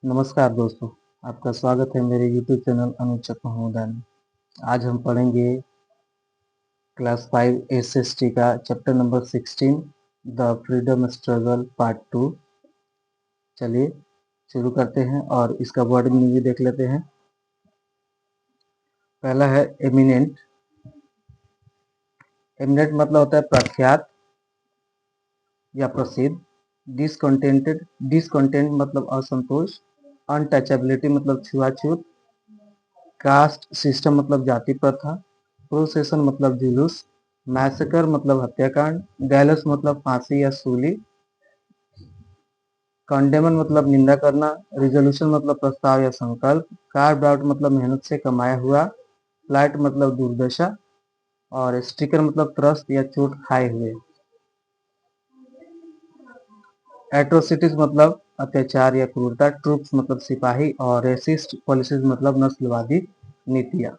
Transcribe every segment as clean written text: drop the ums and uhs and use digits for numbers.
नमस्कार दोस्तों, आपका स्वागत है मेरे YouTube चैनल अनुज चक महोदय में। आज हम पढ़ेंगे क्लास 5 SST का chapter number 16 the freedom struggle part 2। चलिए शुरू करते हैं और इसका वर्डिंग भी देख लेते हैं। पहला है एमिनेंट। एमिनेंट मतलब होता है प्रख्यात या प्रसिद्ध। डिसकंटेंटेड, डिसकंटेंट मतलब असंतोष। अनटचेबिलिटी मतलब छुआछूत। कास्ट सिस्टम मतलब जाति प्रथा। प्रोसेशन मतलब जुलूस। मैसेकर मतलब हत्याकांड। गैलस मतलब फांसी या सूली। कंडेमन मतलब निंदा करना। रिजोल्यूशन मतलब प्रस्ताव या संकल्प। कार्ड आउट मतलब मेहनत से कमाया हुआ। फ्लाइट मतलब दुर्दशा। और स्टिकर मतलब त्रस्त या चोट खाए हुए। एट्रोसिटीज मतलब अत्याचार या क्रूरता। ट्रूप्स मतलब सिपाही। और रेसिस्ट पॉलिसीज मतलब नस्लवादी नीतियां।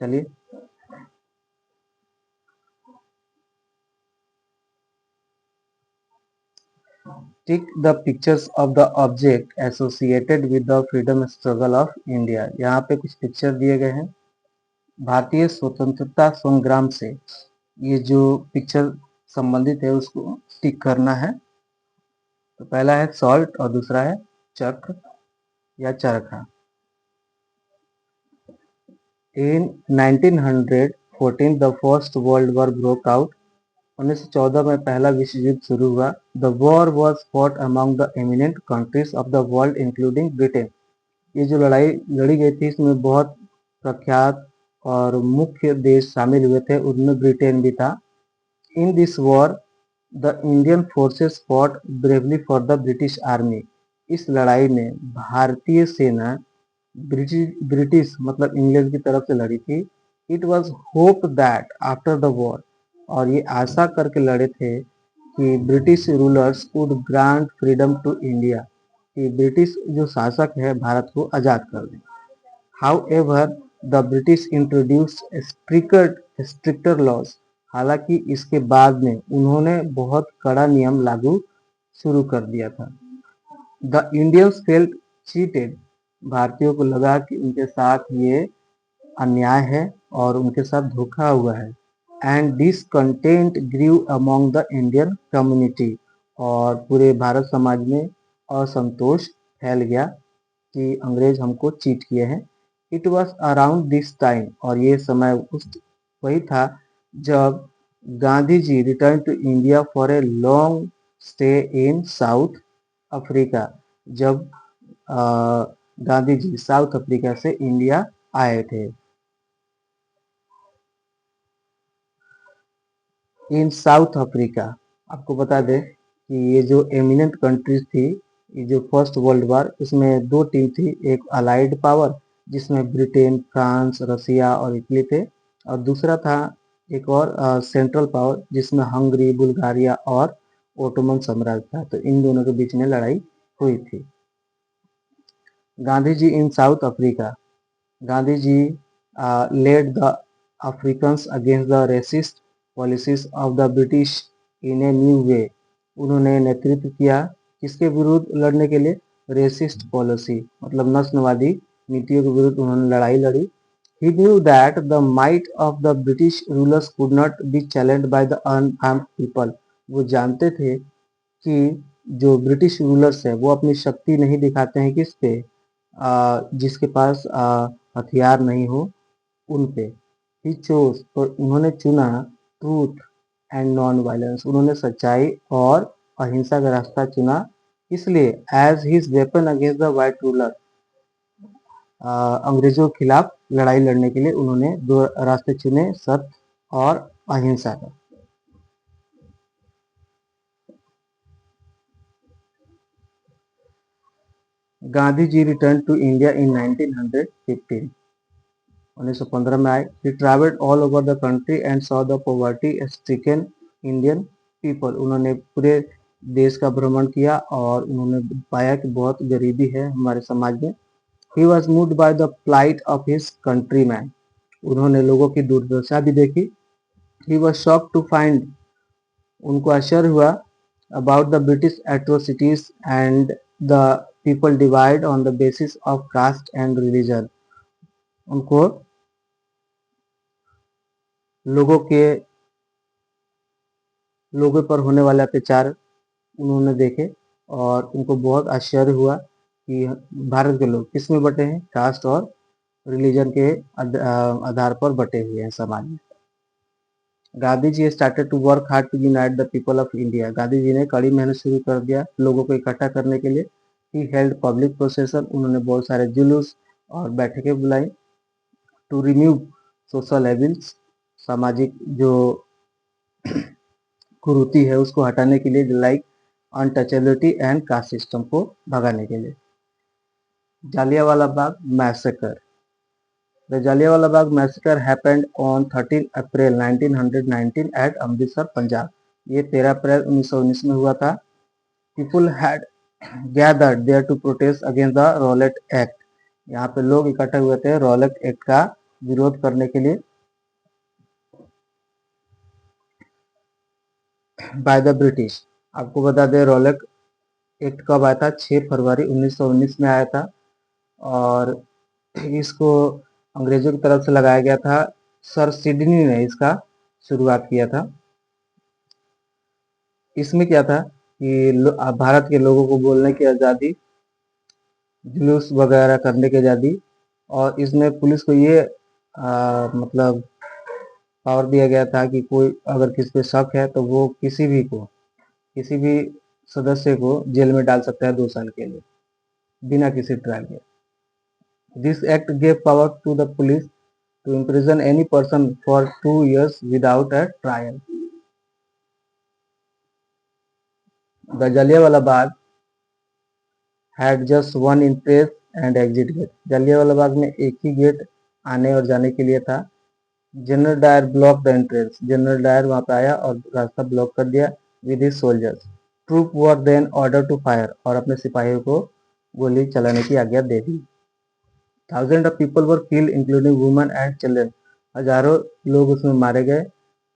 चलिए tick the pictures of the object associated with the freedom struggle of India. यहाँ पे कुछ पिक्चर दिए गए हैं भारतीय स्वतंत्रता संग्राम से। ये जो पिक्चर संबंधित है उसको टिक करना है। तो पहला है सॉल्ट और दूसरा है चक्र या चरखा। इन 1914 the first world war broke out. 1914 में पहला विश्व युद्ध शुरू हुआ। The war was fought among the eminent countries of the world including Britain. ये जो लड़ाई लड़ी गई थी इसमें बहुत प्रख्यात और मुख्य देश शामिल हुए थे, उनमें ब्रिटेन भी था। In this war the Indian forces fought bravely for the British army. इस लड़ाई में भारतीय सेना ब्रिटिश मतलब इंग्लैंड की तरफ से लड़ी थी। It was hope that after the war, और ये आशा करके लड़े थे कि British rulers would grant freedom to India, कि ब्रिटिश जो शासक है भारत को आज़ाद कर दें। However the British introduce stricter laws. हालांकि इसके बाद में उन्होंने बहुत कड़ा नियम लागू शुरू कर दिया था। The Indians felt cheated. भारतीयों को लगा कि उनके साथ ये अन्याय है और उनके साथ धोखा हुआ है। And discontent grew among the Indian community. और पूरे भारत समाज में असंतोष फैल गया कि अंग्रेज हमको चीट किए हैं। It was around this time, और ये समय उस वही था जब Gandhi ji return to India for a long stay in South Africa. जब गांधी जी साउथ अफ्रीका से इंडिया आए थे। इन साउथ अफ्रीका, आपको बता दें कि ये जो एमिनेंट कंट्रीज थी, ये जो फर्स्ट वर्ल्ड वॉर, इसमें दो टीम थी। एक अलाइड पावर जिसमें ब्रिटेन, फ्रांस, रसिया और इटली थे, और दूसरा था एक और सेंट्रल पावर जिसमें हंगरी, बुल्गारिया और ओटोमन साम्राज्य था। तो इन दोनों के बीच में लड़ाई हुई थी। Gandhi ji in South Africa. Gandhi ji led the Africans against the racist policies of the British in a new way। उन्होंने नेतृत्व किया किसके विरुद्ध लड़ने के लिए? रेसिस्ट पॉलिसी मतलब नस्लवादी नीतियों के विरुद्ध उन्होंने लड़ाई लड़ी। He knew that the might of the British rulers could not be challenged by the unarmed people। वो जानते थे कि जो ब्रिटिश रूलर्स है वो अपनी शक्ति नहीं दिखाते हैं किस पे? जिसके पास हथियार नहीं हो उन पे। ही चोज, तो उन्होंने चुना ट्रूथ एंड नॉन वायलेंस। उन्होंने सच्चाई और अहिंसा का रास्ता चुना। इसलिए as his weapon against the white ruler, अंग्रेजों के खिलाफ लड़ाई लड़ने के लिए उन्होंने दो रास्ते चुने, सत्य और अहिंसा का। Gandhi ji return to India in 1915। 1915 में आए। He travelled all over the country and saw the poverty stricken Indian people. उन्होंने पूरे देश का भ्रमण किया और उन्होंने पाया कि बहुत गरीबी है हमारे समाज में। He was moved by the plight of his countryman. उन्होंने लोगों की दुर्दशा भी देखी। He was shocked to find, उनको आश्चर्य हुआ about the British atrocities and the people divide on the basis of caste and religion. उनको लोगों के लोगों पर होने वाले अत्याचार उन्होंने देखे और उनको बहुत आश्चर्य हुआ कि भारत के लोग किस में बटे हैं, कास्ट और रिलीजन के आधार पर बटे हुए हैं समाज में। Gandhi ji started to work hard to unite the people of India. Gandhi ji ने कड़ी मेहनत शुरू कर दिया लोगों को इकट्ठा करने के लिए। ही हेल्ड पब्लिक प्रोसेसन, उन्होंने बहुत सारे जुलूस और बैठकें बुलाई। टू रिमूव सोशल एविल्स, सामाजिक जो कुरीति है उसको हटाने के लिए, like untouchability and caste system को भगाने के लिए। Jallianwala Bagh massacre. The Jallianwala Bagh massacre happened on 13 April 1919 at Amritsar, Punjab. ये 13 अप्रैल 1919 में हुआ था। People had gathered there to protest against the Rowlatt Act। यहाँ पे लोग इकट्ठे हुए थे रॉलेट एक्ट का विरोध करने के लिए। बाय द ब्रिटिश, आपको बता दें रॉलेट एक्ट कब आया था, 6 फरवरी 1919 में आया था और इसको अंग्रेजों की तरफ से लगाया गया था। सर सिडनी ने इसका शुरुआत किया था। इसमें क्या था कि भारत के लोगों को बोलने की आज़ादी, जुलूस वगैरह करने की आज़ादी, और इसमें पुलिस को ये मतलब पावर दिया गया था कि कोई अगर किसी पे शक है तो वो किसी भी सदस्य को जेल में डाल सकता है 2 साल के लिए बिना किसी ट्रायल के। This act gave power to the police to imprison any person for 2 years without a trial. The Jallianwala Bagh had just one entrance and exit gate. Jallianwala Bagh में एक ही गेट आने और जाने के लिए था। General Dyer block the entrance, general Dyer वहां पे आया और रास्ता ब्लॉक कर दिया with his soldiers. Troop were then order to fire, और अपने सिपाहियों को गोली चलाने की आज्ञा दे दी। Thousand of people were killed including women and children, हजारों लोग उसमें मारे गए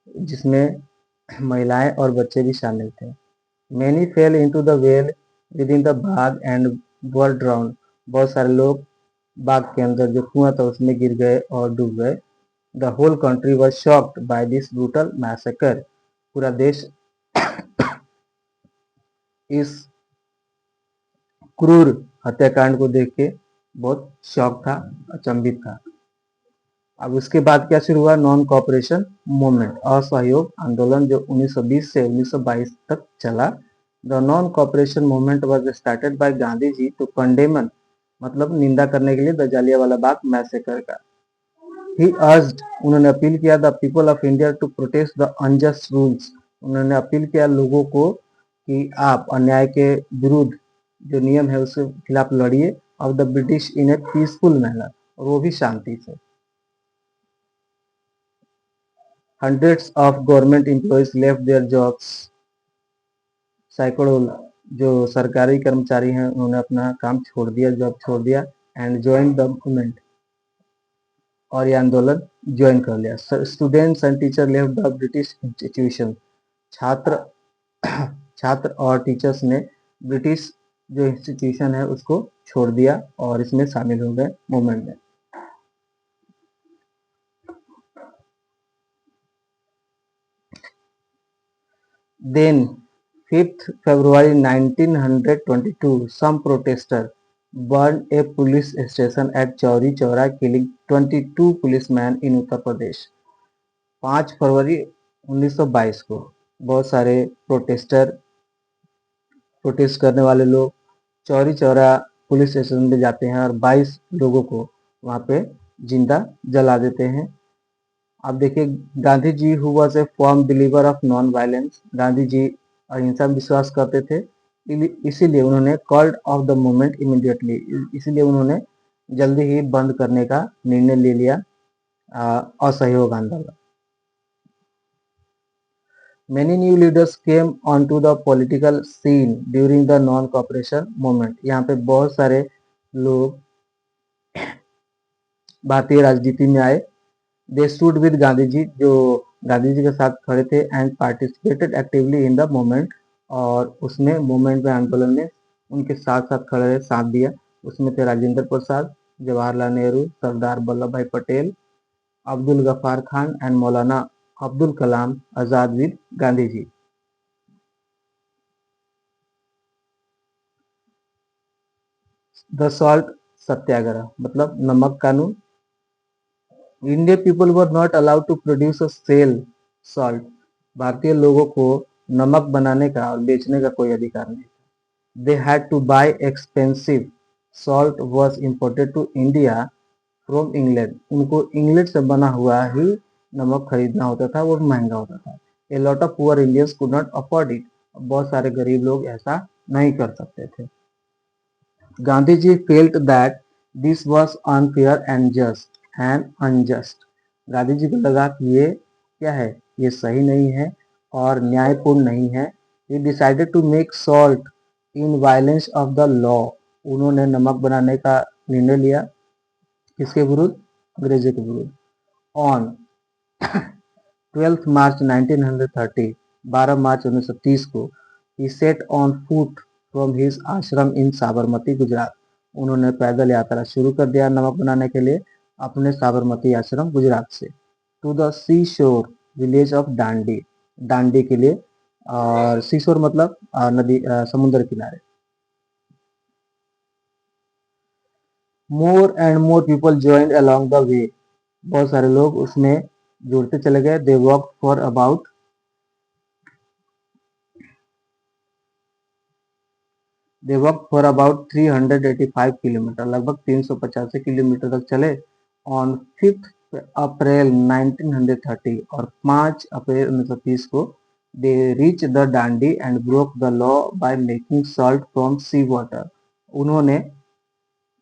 जिसमें महिलाएं और बच्चे भी शामिल थे। Many fell into the well within the Bagh and were drowned, बहुत सारे लोग बाग के अंदर जो कुआं था उसमें गिर गए और डूब गए। The whole country was shocked by this brutal massacre, पूरा देश इस क्रूर हत्याकांड को देख के बहुत शॉक था, अचंभित था। अब उसके बाद क्या शुरू हुआ, नॉन कोऑपरेशन मूवमेंट, असहयोग आंदोलन, जो 1920 से 1922 तक चला। The non cooperation movement was started by Gandhi ji to condemn, मतलब निंदा करने के लिए द जालियांवाला बाग मैसेकर का। ही अर्ज्ड, उन्होंने अपील किया the people of India to protest the unjust rules, उन्होंने अपील किया लोगों को कि आप अन्याय के विरुद्ध जो नियम है उसके खिलाफ लड़िए, of the British in a peaceful manner, और वो भी शांति से। Hundreds of government employees left their jobs, सैकड़ों जो सरकारी कर्मचारी हैं उन्होंने अपना काम छोड़ दिया, जॉब छोड़ दिया। एंड ज्वाइन द मूवमेंट, और ये आंदोलन ज्वाइन कर लिया। Students and teacher left the British institution, छात्र और टीचर्स ने ब्रिटिश जो इंस्टीट्यूशन है उसको छोड़ दिया और इसमें शामिल हो गए मूवमेंट में। Then 5th February 1922, some protesters burned a police station at Chauri Chaura, killing 22 policemen in Uttar Pradesh. 5 फरवरी 1922 को बहुत सारे प्रोटेस्ट करने वाले लोग चौरी चौरा पुलिस स्टेशन में जाते हैं और 22 लोगों को वहां पे जिंदा जला देते हैं। आप देखिए, Gandhi ji who was a firm believer of non violence, Gandhi ji अहिंसा में विश्वास करते थे, इसीलिए उन्होंने called off the movement immediately, इसीलिए उन्होंने जल्दी ही बंद करने का निर्णय ले लिया असहयोग आंदोलन। Many new leaders came onto the political scene during the non-cooperation movement, यहाँ पे बहुत सारे लोग भारतीय राजनीति में आए। दे स्टूड विद गांधी जी, जो गांधी जी के साथ खड़े थे, and participated actively in the movement, और उसमें मूवमेंट में आंदोलन में उनके साथ साथ खड़े रहे, साथ दिया। उसमें थे Rajendra Prasad, Jawaharlal Nehru, Sardar Vallabh Bhai Patel, Abdul Ghaffar Khan and Maulana Abdul Kalam Azad with Gandhi ji. The salt Satyagraha मतलब नमक कानून। Indian people were not allowed to produce a sell salt. भारतीय लोगों को नमक बनाने का और बेचने का कोई अधिकार नहीं। They had to buy expensive salt was imported to India from England. उनको इंग्लैंड से बना हुआ ही नमक खरीदना होता था, वो महंगा होता था। A lot of poor Indians could not afford it. बहुत सारे गरीब लोग ऐसा नहीं कर सकते थे। Gandhi ji felt that this was unfair and just and unjust. Gandhi ji को लगा कि ये क्या है, ये सही नहीं है और न्यायपूर्ण नहीं है। He decided to make salt in violence of the law. उन्होंने नमक बनाने का निर्णय लिया, किसके विरुद्ध? अंग्रेजों के विरुद्ध। ऑन 12 मार्च 1930, 12 मार्च 1930 को ही set on foot from his ashram in Sabarmati Gujarat. उन्होंने पैदल यात्रा शुरू कर दिया नमक बनाने के लिए अपने साबरमती आश्रम गुजरात से। टू द सी शोर विलेज ऑफ डांडी, डांडी के लिए। और सी शोर मतलब नदी, समुद्र किनारे। More and more people join along the way. बहुत सारे लोग उसमें जुड़ते चले गए। They walk for about 385 kilometre, लगभग 385 किलोमीटर तक चले। ऑन 5 अप्रैल 1930 और 5 अप्रैल 1930 को they reach the Dandi and broke the law by making salt from sea water. उन्होंने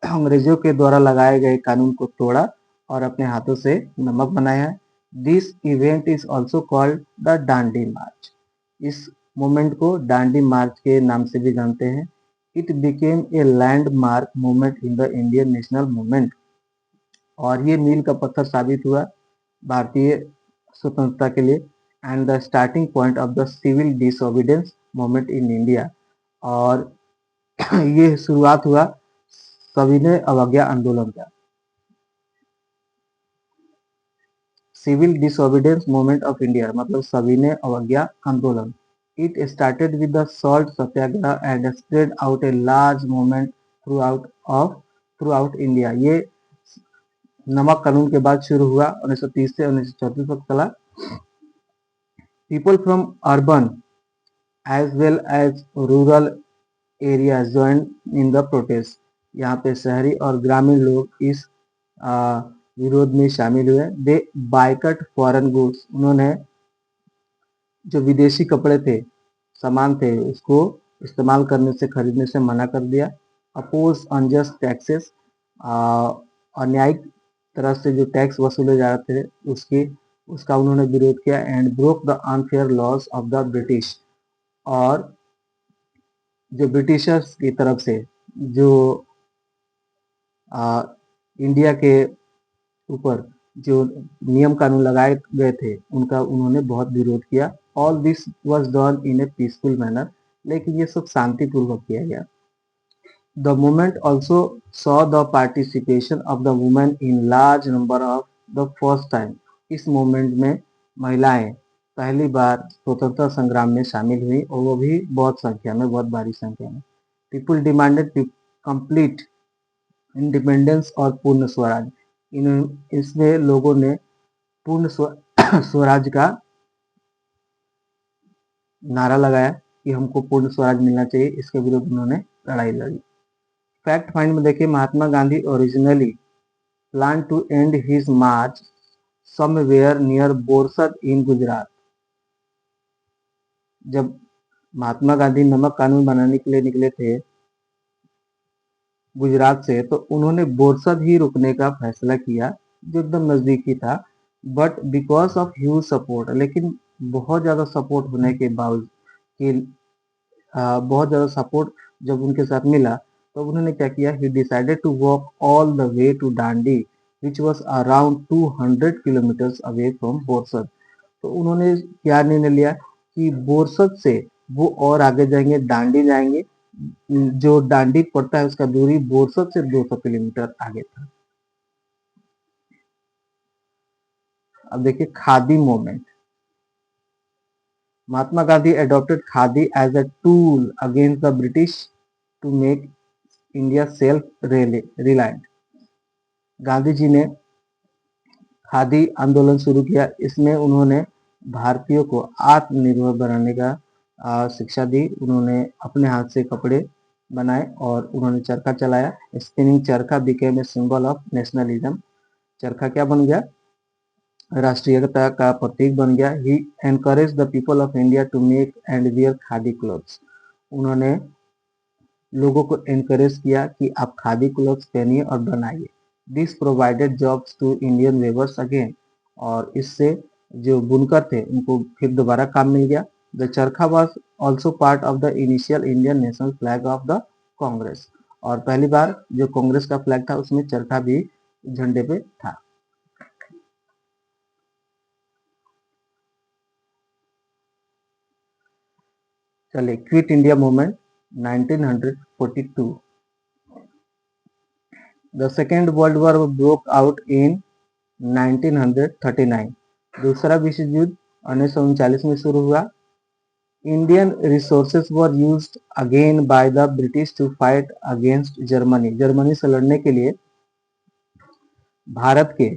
अंग्रेजों के द्वारा लगाए गए कानून को तोड़ा और अपने हाथों से नमक बनाया। This event is also called the Dandi March. इस मूवमेंट को डांडी मार्च के नाम से भी जानते हैं। It became a landmark movement in the Indian national movement. और ये मील का पत्थर साबित हुआ भारतीय स्वतंत्रता के लिए। And the starting point of the civil disobedience movement in India. और ये शुरुआत हुआ सविनय अवज्ञा आंदोलन का, civil disobedience movement of India मतलब सविनय अवज्ञा आंदोलन। It started with the salt satyagraha and spread out a large movement throughout India. ये नमक कानून के बाद शुरू हुआ, 1930 से 1934 तक चला। People from urban as well as rural area join in the protest. यहाँ पे शहरी और ग्रामीण लोग इस विरोध में शामिल हुए। दे बाइकट फॉरेन गुड्स। उन्होंने जो विदेशी कपड़े थे, सामान थे, उसको इस्तेमाल करने से, खरीदने से मना कर दिया। अपोज अनजस्ट टैक्सेस, अन्यायिक तरह से जो टैक्स वसूले जा रहे थे उसका उन्होंने विरोध किया। And broke the unfair laws of the British. और जो ब्रिटिशर्स की तरफ से जो इंडिया के ऊपर जो नियम कानून लगाए गए थे उनका उन्होंने बहुत विरोध किया। All this was done in a peaceful manner. लेकिन ये सब शांतिपूर्वक किया गया। The movement also saw the participation of the women in large number of the first time. इस मूवमेंट में महिलाएं पहली बार स्वतंत्रता संग्राम में शामिल हुई और वो भी बहुत संख्या में, बहुत भारी संख्या में। पीपुल डिमांडेड कंप्लीट इंडिपेंडेंस और पूर्ण स्वराज। इसमें लोगों ने पूर्ण स्वराज का नारा लगाया कि हमको पूर्ण स्वराज मिलना चाहिए। इसके विरुद्ध उन्होंने लड़ाई लड़ी। फैक्ट फाइंड में देखिए, Mahatma Gandhi originally plan to end his march somewhere near Borsad in Gujarat. जब महात्मा गांधी नमक कानून बनाने के लिए निकले थे गुजरात से, तो उन्होंने बोरसद ही रुकने का फैसला किया जो एकदम नजदीकी था। But because of huge support, लेकिन बहुत ज्यादा सपोर्ट होने के बावजूद कि बहुत ज्यादा सपोर्ट जब उनके साथ मिला तो उन्होंने क्या किया, he decided to walk all the way to Dandi which was around 200 kilometres away from Borsad. तो उन्होंने क्या निर्णय लिया कि बोरसद से वो और आगे जाएंगे, डांडी जाएंगे, जो दांडी पड़ता है उसका दूरी बोरसद से 200 किलोमीटर आगे था। अब देखिए khadi movement. Mahatma Gandhi adopted khadi as a tool against the British to make India self-reliant। Gandhi ji ने खादी आंदोलन शुरू किया। इसमें उन्होंने भारतीयों को आत्मनिर्भर बनाने का शिक्षा दी। उन्होंने अपने हाथ से कपड़े बनाए और उन्होंने चरखा चलाया। Spinning charkha became a symbol of nationalism. Charkha क्या बन गया? राष्ट्रीयता का प्रतीक बन गया। He encourage the people of India to make and wear khadi clothes. उन्होंने लोगों को एनकरेज किया कि आप खादी क्लोथ्स पहनिए और बनाइए। This provided jobs to Indian weavers again. और इससे जो बुनकर थे उनको फिर दोबारा काम मिल गया। द चरखा was also part of the initial Indian national flag of the Congress. और पहली बार जो कांग्रेस का फ्लैग था उसमें चरखा भी झंडे पे था। चलिए quit India movement 1942। The second world war broke out in 1939। दूसरा विश्व युद्ध 1939 में शुरू हुआ। Indian resources were used again by the British to fight against Germany. Germany से लड़ने के लिए भारत के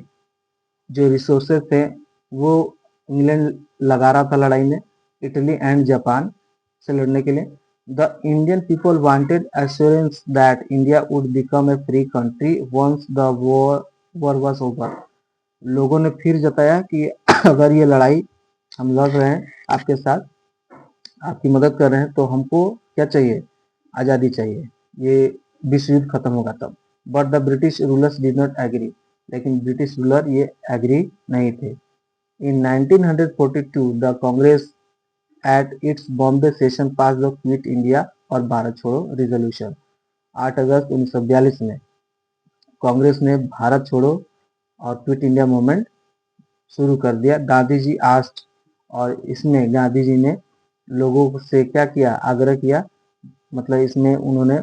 जो रिसोर्सेज थे वो इंग्लैंड लगा रहा था लड़ाई में, इटली एंड जापान से लड़ने के लिए। The Indian people wanted assurance that India would become a free country once the war was over. लोगों ने फिर जताया कि अगर ये लड़ाई हम लड़ रहे हैं आपके साथ, आपकी मदद कर रहे हैं, तो हमको क्या चाहिए? आज़ादी चाहिए। ये विश्व युद्ध खत्म होगा तब। But the British rulers did not agree. लेकिन ब्रिटिश रूलर ये एग्री नहीं थे। In 1942 the Congress at its Bombay session pass the quit India और भारत छोड़ो रिजोल्यूशन। 8 अगस्त 1942 में कांग्रेस ने भारत छोड़ो और क्विट इंडिया मूवमेंट शुरू कर दिया। गांधी जी आस्ट, और इसमें गांधी जी ने लोगों से क्या किया? आग्रह किया। मतलब इसमें उन्होंने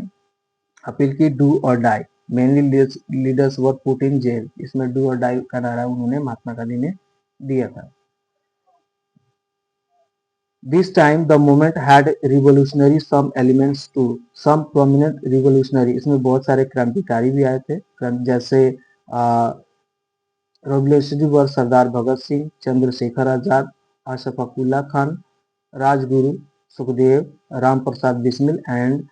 अपील की डू और die. Mainly leaders were put in jail. इसमें डू और डाई का नारा उन्होंने महात्मा गांधी ने दिया था। This time the movement had revolutionary some elements too. Some prominent revolutionary, इसमें बहुत सारे क्रांतिकारी भी आए थे। जैसे revolutionary were Sardar Bhagat Singh, Chandrashekhar Azad, Ashfaqulla Khan, Rajguru, Sukhdev, Ram Prasad Bismil and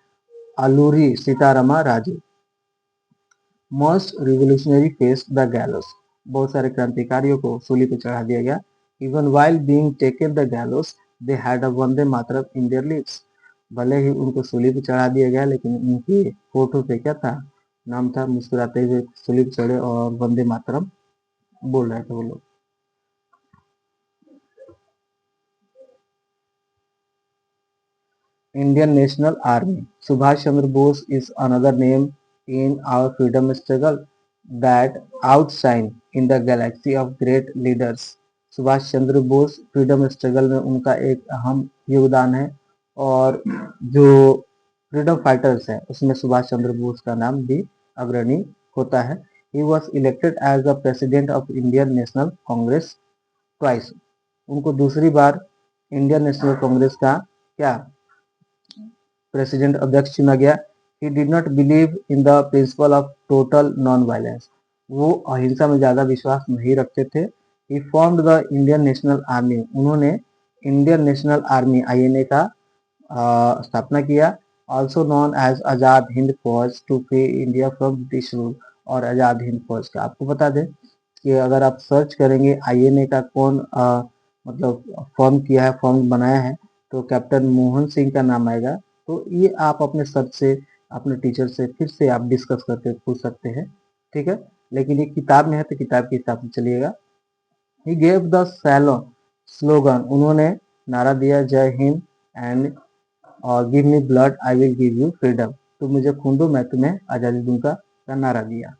Alluri Sitarama Raju. Most revolutionary faced the gallows. बहुत सारे क्रांतिकारियों को सूली पर चढ़ा दिया गया। Even while being taken the gallows they had a Vande Mataram in their lips. भले ही उनको सूली पर चढ़ा दिया गया लेकिन उनके होठों पे क्या था? नाम था। मुस्कुराते हुए सूली पर चढ़े और वंदे मातरम बोल रहे थे वो लोग। Indian National Army. Subhash Chandra Bose is another name in our freedom struggle that outshine in the galaxy of great leaders. Subhash Chandra Bose freedom struggle में उनका एक अहम योगदान है और जो फ्रीडम फाइटर्स हैं उसमें सुभाष चंद्र बोस का नाम भी अग्रणी होता है। He was elected as the president of Indian National Congress twice। उनको दूसरी बार इंडियन नेशनल कांग्रेस का क्या प्रेसिडेंट अध्यक्ष चुना गया। He did not believe in the principle of total non violence. वो अहिंसा में ज्यादा विश्वास नहीं रखते थे। He formed the Indian National Army. उन्होंने इंडियन नेशनल आर्मी आईएनए का स्थापना किया। Also known as Azad Hind Fauj to free India from British rule. और आजाद हिंद फौज का आपको बता दें कि अगर आप सर्च करेंगे आईएनए का कौन मतलब फॉर्म किया है, फॉर्म बनाया है, तो कैप्टन मोहन सिंह का नाम आएगा। तो ये आप अपने सर्च से अपने टीचर से फिर से आप डिस्कस करके पूछ सकते हैं, ठीक है। लेकिन ये किताब में है तो किताब के हिसाब से चलिएगा। He gave the sallow slogan. उन्होंने नारा दिया Jai Hind and give me blood I will give you freedom. तो मुझे खून दो मैं तुम्हें आजादी दूंगा का नारा दिया।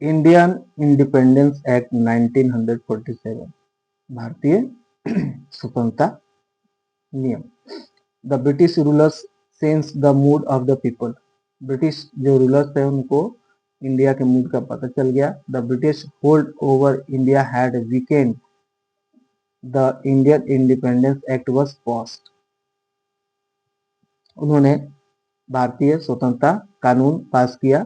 Indian independence act 1947। भारतीय स्वतंत्रता नियम। The British rulers sense the mood off the people. British जो रूलर्स थे उनको इंडिया के मूड का पता चल गया। The British hold over India had weekend, the Indian independence act was passed. उन्होंने भारतीय स्वतंत्रता कानून पास किया।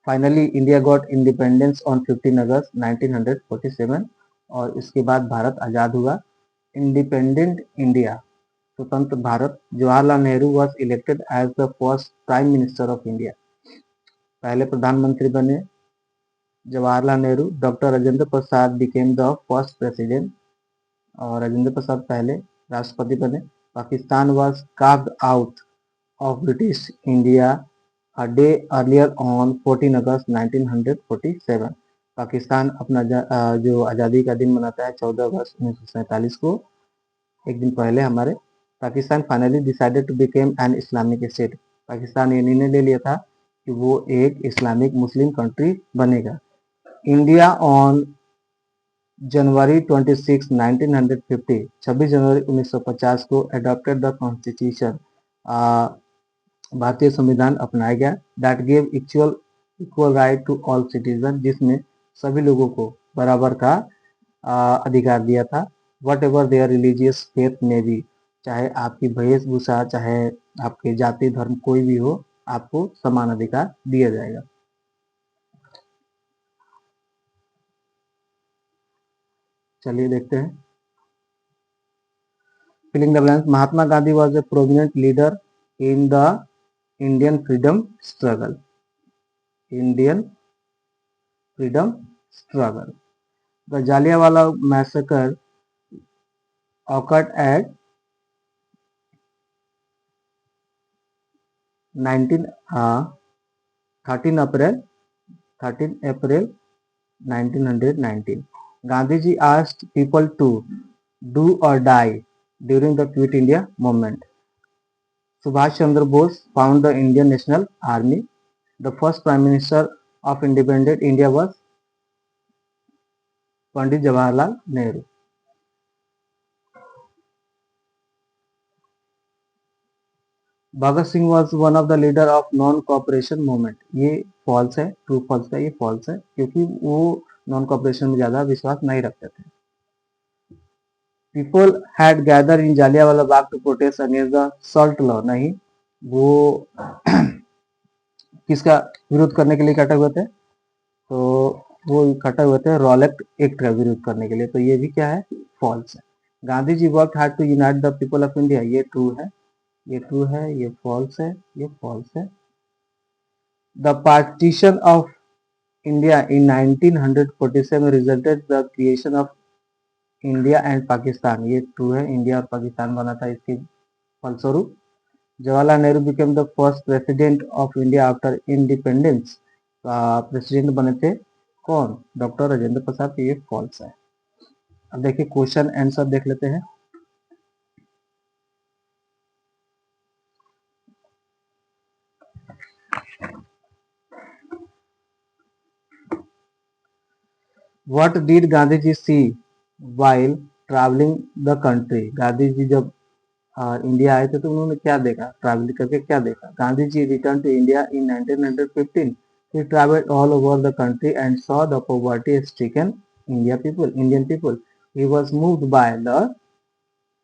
Finally India got independence on 15 अगस्त 1947 और इसके बाद भारत आजाद हुआ। इंडिपेंडेंट इंडिया, स्वतंत्र भारत। Jawaharlal Nehru was elected as the first prime minister of India, पहले प्रधानमंत्री बने Jawaharlal Nehru. Doctor Rajendra Prasad became the first president और राजेंद्र प्रसाद पहले राष्ट्रपति बने। Pakistan was carved out of British India a day earlier on 14 August 1947। Pakistan अपना जो आज़ादी का दिन मनाता है 14 अगस्त 1947 को, एक दिन पहले हमारे। Pakistan finally decided to become an Islamic state. Pakistan ये निर्णय ले लिया था कि वो एक इस्लामिक मुस्लिम कंट्री बनेगा। इंडिया ऑन जनवरी 26 1950, 26 जनवरी 1950 को एडॉप्टेड द कॉन्स्टिट्यूशन, भारतीय संविधान अपनाया गया। That gave equal right to all citizen, जिसमें सभी लोगों को बराबर का अधिकार दिया था। Whatever their religious faith में भी, चाहे आपकी वेशभूषा, चाहे आपके जाति धर्म कोई भी हो, आपको समान अधिकार दिया जाएगा। चलिए देखते हैं filling the blanks. Mahatma Gandhi was a prominent leader in the Indian freedom struggle. Indian freedom struggle. The Jallianwala massacre occurred at 13 April 1919. Gandhiji asked people to do or die during the Quit India movement. Subhash Chandra Bose founded the Indian National Army. The first Prime Minister of independent India was Pandit Jawaharlal Nehru. Bhagat Singh was one of the leader of non cooperation movement. ये false है, true false का ये false है, क्योंकि वो non cooperation में ज्यादा विश्वास नहीं रखते थे। People had gather in Jallianwala Bagh to protest against the salt law. नहीं, वो किसका विरोध करने के लिए इकट्ठा हुए थे? तो वो इकट्ठा हुए थे रॉलेट एक्ट का विरोध करने के लिए। तो ये भी क्या है? फॉल्स है। Gandhi ji work hard to unite the people of India. ये ट्रू है, ये ट्रू है, ये फॉल्स है, ये फॉल्स है। The partition of India in 1947 resulted the creation of India and Pakistan. ये ट्रू है, इंडिया और पाकिस्तान बना था इसके फलस्वरूप। Jawaharlal Nehru became the first president of India after independence. President बने थे कौन? डॉक्टर राजेंद्र प्रसाद। ये फॉल्स है। अब देखिए क्वेश्चन आंसर देख लेते हैं। What did Gandhi ji see while traveling the country? Gandhi ji जब इंडिया आए थे तो उन्होंने क्या देखा? ट्रैवल करके क्या देखा? Gandhi ji return to India in 1915. He traveled all over the country and saw the poverty-stricken Indian people. He was moved by the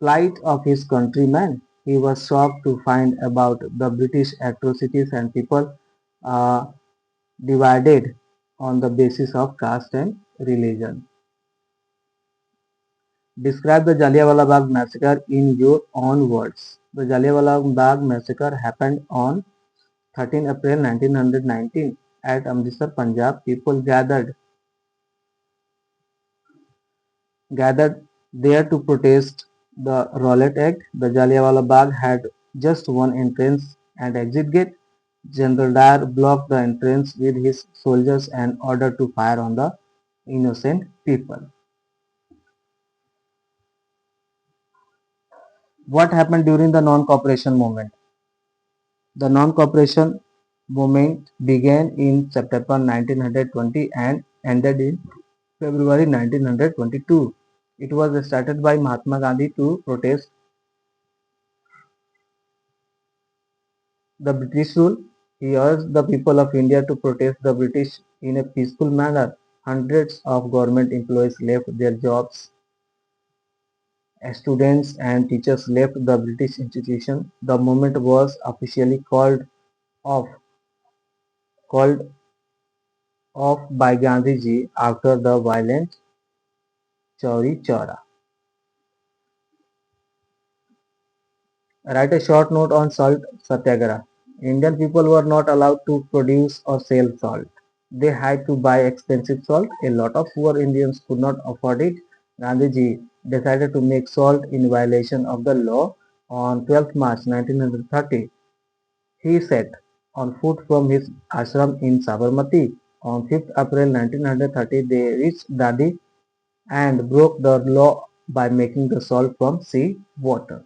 plight of his countrymen. He was shocked to find about the British atrocities and people uh, divided on the basis of caste and religion. Describe the Jallianwala Bagh massacre in your own words. The Jallianwala Bagh massacre happened on 13 April 1919 at Amritsar, Punjab. People gathered there to protest the Rowlatt Act. The Jallianwala Bagh had just one entrance and exit gate. General Dyer blocked the entrance with his soldiers and ordered to fire on the innocent people. What happened during the non-cooperation movement? The non-cooperation movement began in September 1920 and ended in February 1922. It was started by Mahatma Gandhi to protest the British rule. He urged the people of India to protest the British in a peaceful manner. Hundreds of government employees left their jobs. Students and teachers left the British institution. The movement was officially off, called off by Gandhiji after the violent Chauri Chaura. Write a short note on salt satyagraha. Indian people were not allowed to produce or sell salt. They had to buy expensive salt. A lot of poor Indians could not afford it. Gandhiji decided to make salt in violation of the law on 12th March 1930. He set on foot from his ashram in Sabarmati. On 5th April 1930, they reached Dadi and broke the law by making the salt from sea water.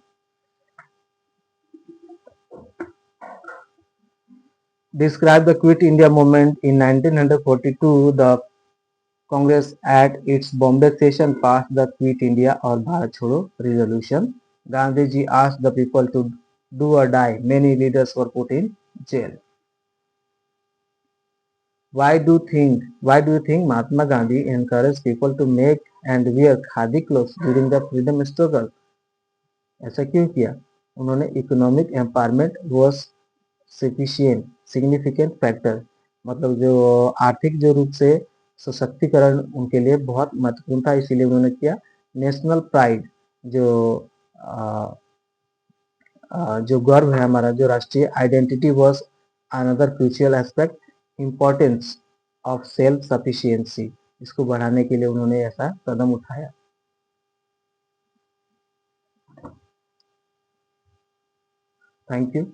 Described the Quit India movement in 1942, the Congress at its Bombay session passed the Quit India or Bharat Chodo resolution. Gandhiji asked the people to do or die. Many leaders were put in jail. Why do you think Mahatma Gandhi encouraged people to make and wear khadi clothes during the freedom struggle? ऐसा क्यों किया? उन्होंने economic empowerment was significant factor, मतलब जो आर्थिक जो रूप से सशक्तिकरण उनके लिए बहुत महत्वपूर्ण था, इसीलिए उन्होंने किया। नेशनल प्राइड, जो अ, जो गर्व है हमारा, जो राष्ट्रीय identity was another crucial aspect. Importance of self sufficiency, इसको बढ़ाने के लिए उन्होंने ऐसा कदम उठाया। Thank you.